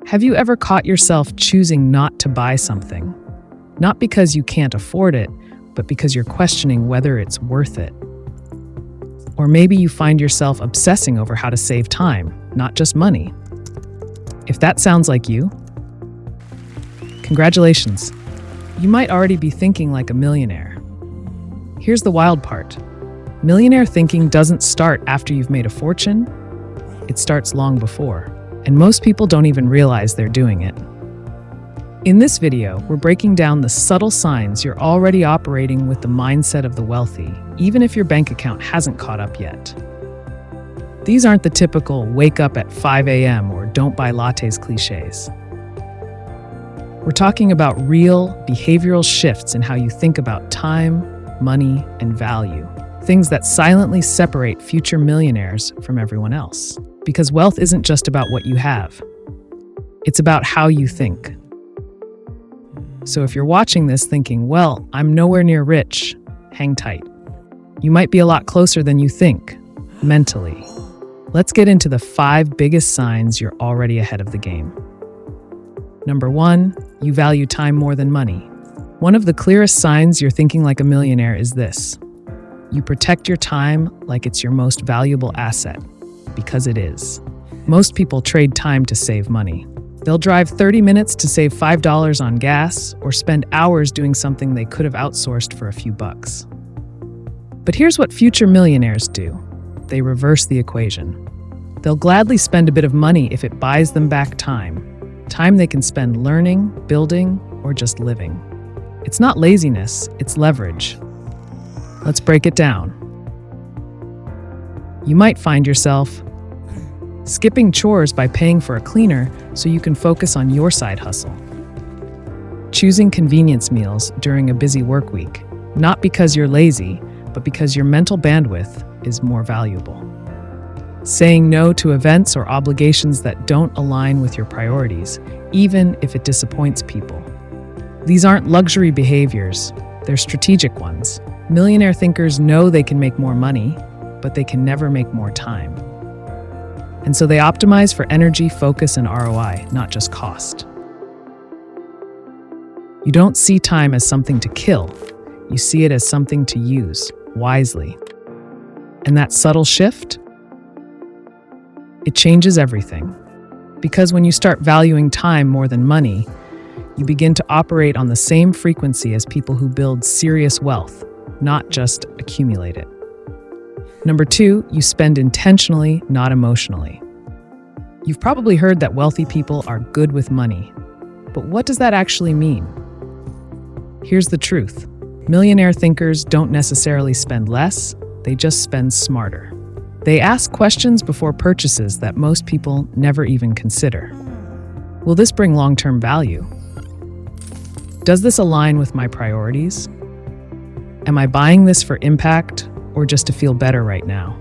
Have you ever caught yourself choosing not to buy something? Not because you can't afford it, but because you're questioning whether it's worth it. Or maybe you find yourself obsessing over how to save time, not just money. If that sounds like you, congratulations. You might already be thinking like a millionaire. Here's the wild part. Millionaire thinking doesn't start after you've made a fortune. It starts long before, and most people don't even realize they're doing it. In this video, we're breaking down the subtle signs you're already operating with the mindset of the wealthy, even if your bank account hasn't caught up yet. These aren't the typical wake up at 5 a.m. or don't buy lattes clichés. We're talking about real behavioral shifts in how you think about time, money, and value. Things that silently separate future millionaires from everyone else. Because wealth isn't just about what you have. It's about how you think. So if you're watching this thinking, well, I'm nowhere near rich, hang tight. You might be a lot closer than you think, mentally. Let's get into the 5 biggest signs you're already ahead of the game. Number 1, you value time more than money. One of the clearest signs you're thinking like a millionaire is this. You protect your time like it's your most valuable asset, because it is. Most people trade time to save money. They'll drive 30 minutes to save $5 on gas or spend hours doing something they could have outsourced for a few bucks. But here's what future millionaires do. They reverse the equation. They'll gladly spend a bit of money if it buys them back time. Time they can spend learning, building, or just living. It's not laziness, it's leverage. Let's break it down. You might find yourself skipping chores by paying for a cleaner so you can focus on your side hustle. Choosing convenience meals during a busy work week, not because you're lazy, but because your mental bandwidth is more valuable. Saying no to events or obligations that don't align with your priorities, even if it disappoints people. These aren't luxury behaviors, they're strategic ones. Millionaire thinkers know they can make more money, but they can never make more time. And so they optimize for energy, focus, and ROI, not just cost. You don't see time as something to kill. You see it as something to use wisely. And that subtle shift, it changes everything. Because when you start valuing time more than money, you begin to operate on the same frequency as people who build serious wealth, not just accumulate it. Number 2, you spend intentionally, not emotionally. You've probably heard that wealthy people are good with money. But what does that actually mean? Here's the truth. Millionaire thinkers don't necessarily spend less, they just spend smarter. They ask questions before purchases that most people never even consider. Will this bring long-term value? Does this align with my priorities? Am I buying this for impact or just to feel better right now?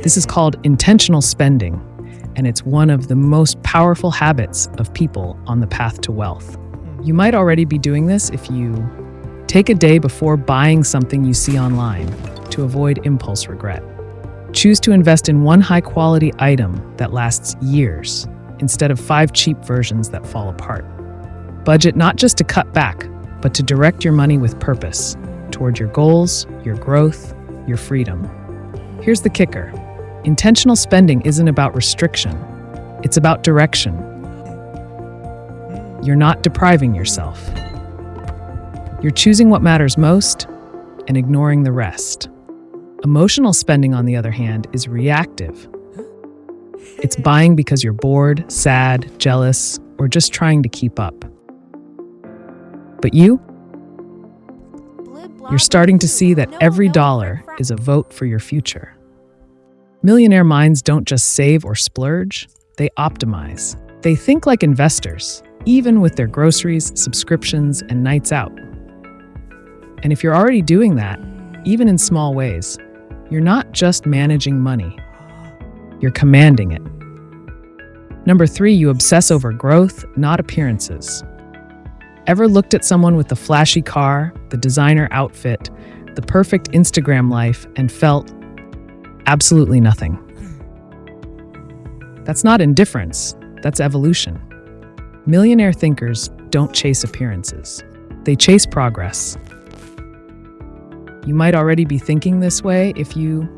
This is called intentional spending, and it's one of the most powerful habits of people on the path to wealth. You might already be doing this if you take a day before buying something you see online to avoid impulse regret. Choose to invest in one high-quality item that lasts years instead of 5 cheap versions that fall apart. Budget not just to cut back, but to direct your money with purpose toward your goals, your growth, your freedom. Here's the kicker. Intentional spending isn't about restriction. It's about direction. You're not depriving yourself. You're choosing what matters most and ignoring the rest. Emotional spending, on the other hand, is reactive. It's buying because you're bored, sad, jealous, or just trying to keep up. But you're starting to see that every dollar is a vote for your future. Millionaire minds don't just save or splurge, they optimize. They think like investors, even with their groceries, subscriptions, and nights out. And if you're already doing that, even in small ways, you're not just managing money, you're commanding it. Number 3, you obsess over growth, not appearances. Ever looked at someone with the flashy car, the designer outfit, the perfect Instagram life, and felt absolutely nothing? That's not indifference, That's evolution. Millionaire thinkers don't chase appearances. They chase progress. You might already be thinking this way if you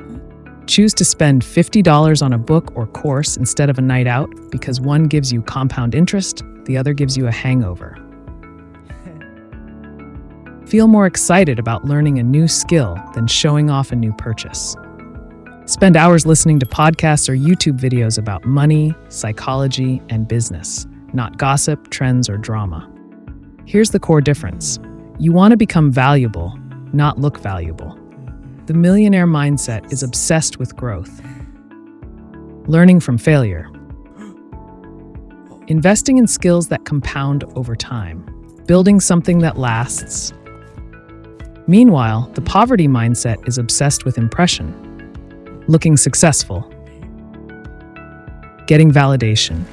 choose to spend $50 on a book or course instead of a night out because one gives you compound interest, the other gives you a hangover. Feel more excited about learning a new skill than showing off a new purchase. Spend hours listening to podcasts or YouTube videos about money, psychology, and business, not gossip, trends, or drama. Here's the core difference. You want to become valuable, not look valuable. The millionaire mindset is obsessed with growth, learning from failure, investing in skills that compound over time, building something that lasts. Meanwhile, the poverty mindset is obsessed with impression, looking successful, getting validation,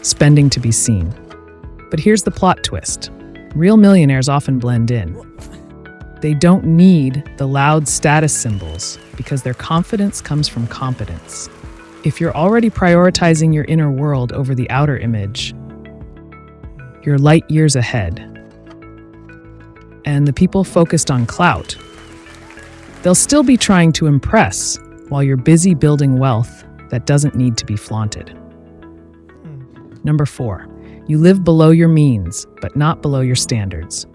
spending to be seen. But here's the plot twist. Real millionaires often blend in. They don't need the loud status symbols because their confidence comes from competence. If you're already prioritizing your inner world over the outer image, you're light years ahead. And the people focused on clout, they'll still be trying to impress while you're busy building wealth that doesn't need to be flaunted. Number 4, you live below your means, but not below your standards.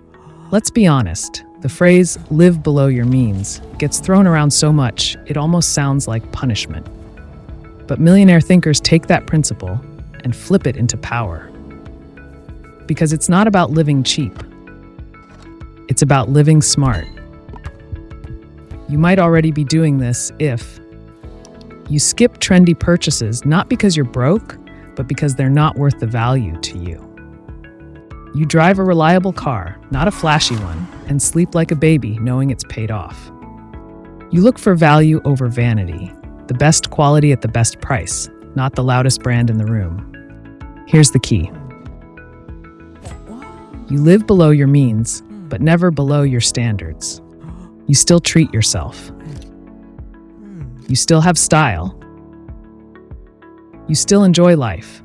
Let's be honest, the phrase live below your means gets thrown around so much it almost sounds like punishment. But millionaire thinkers take that principle and flip it into power. Because it's not about living cheap. It's about living smart. You might already be doing this if you skip trendy purchases not because you're broke, but because they're not worth the value to you. You drive a reliable car, not a flashy one, and sleep like a baby knowing it's paid off. You look for value over vanity, the best quality at the best price, not the loudest brand in the room. Here's the key. You live below your means, but never below your standards. You still treat yourself. You still have style. You still enjoy life.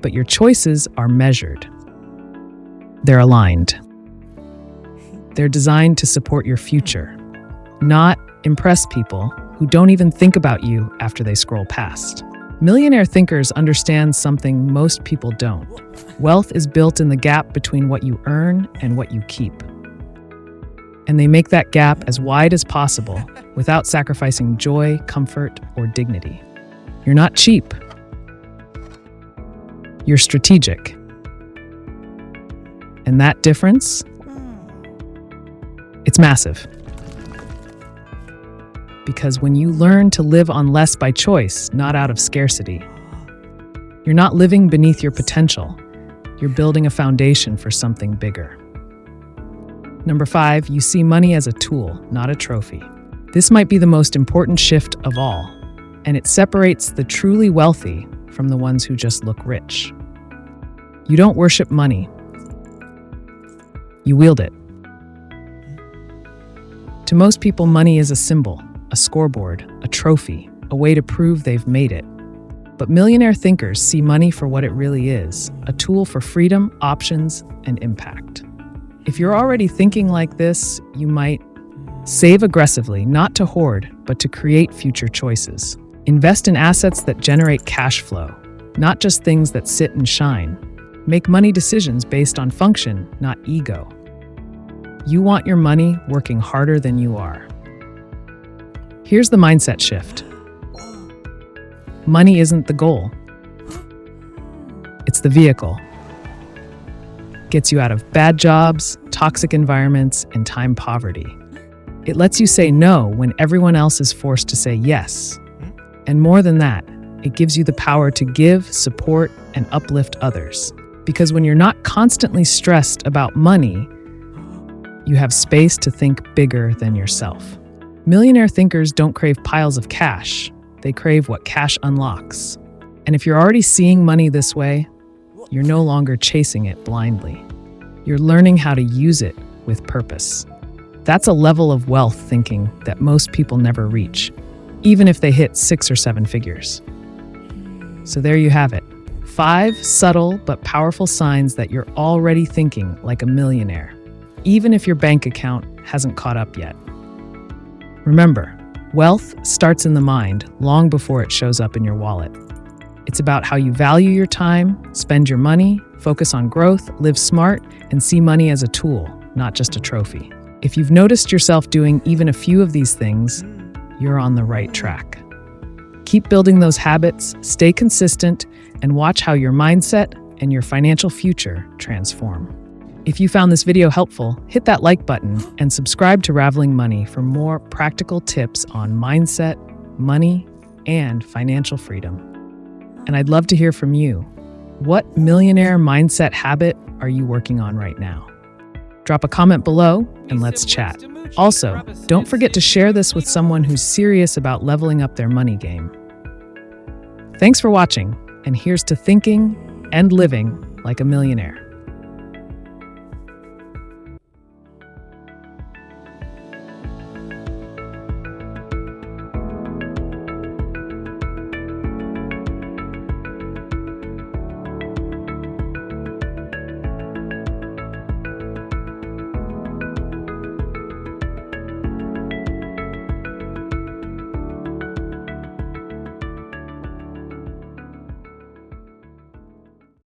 But your choices are measured. They're aligned. They're designed to support your future, not impress people who don't even think about you after they scroll past. Millionaire thinkers understand something most people don't. Wealth is built in the gap between what you earn and what you keep. And they make that gap as wide as possible without sacrificing joy, comfort, or dignity. You're not cheap. You're strategic. And that difference, it's massive. Because when you learn to live on less by choice, not out of scarcity, you're not living beneath your potential. You're building a foundation for something bigger. Number 5, you see money as a tool, not a trophy. This might be the most important shift of all, and it separates the truly wealthy from the ones who just look rich. You don't worship money. You wield it. To most people, money is a symbol, a scoreboard, a trophy, a way to prove they've made it. But millionaire thinkers see money for what it really is, a tool for freedom, options, and impact. If you're already thinking like this, you might save aggressively, not to hoard, but to create future choices. Invest in assets that generate cash flow, not just things that sit and shine. Make money decisions based on function, not ego. You want your money working harder than you are. Here's the mindset shift. Money isn't the goal. It's the vehicle. Gets you out of bad jobs, toxic environments, and time poverty. It lets you say no when everyone else is forced to say yes. And more than that, it gives you the power to give, support, and uplift others. Because when you're not constantly stressed about money, you have space to think bigger than yourself. Millionaire thinkers don't crave piles of cash. They crave what cash unlocks. And if you're already seeing money this way, you're no longer chasing it blindly. You're learning how to use it with purpose. That's a level of wealth thinking that most people never reach, even if they hit 6 or 7 figures. So there you have it. 5 subtle but powerful signs that you're already thinking like a millionaire, even if your bank account hasn't caught up yet. Remember, wealth starts in the mind long before it shows up in your wallet. It's about how you value your time, spend your money, focus on growth, live smart, and see money as a tool, not just a trophy. If you've noticed yourself doing even a few of these things, you're on the right track. Keep building those habits, stay consistent, and watch how your mindset and your financial future transform. If you found this video helpful, hit that like button and subscribe to Raveling Money for more practical tips on mindset, money, and financial freedom. And I'd love to hear from you. What millionaire mindset habit are you working on right now? Drop a comment below and let's chat. Also, don't forget to share this with someone who's serious about leveling up their money game. Thanks for watching, and here's to thinking and living like a millionaire.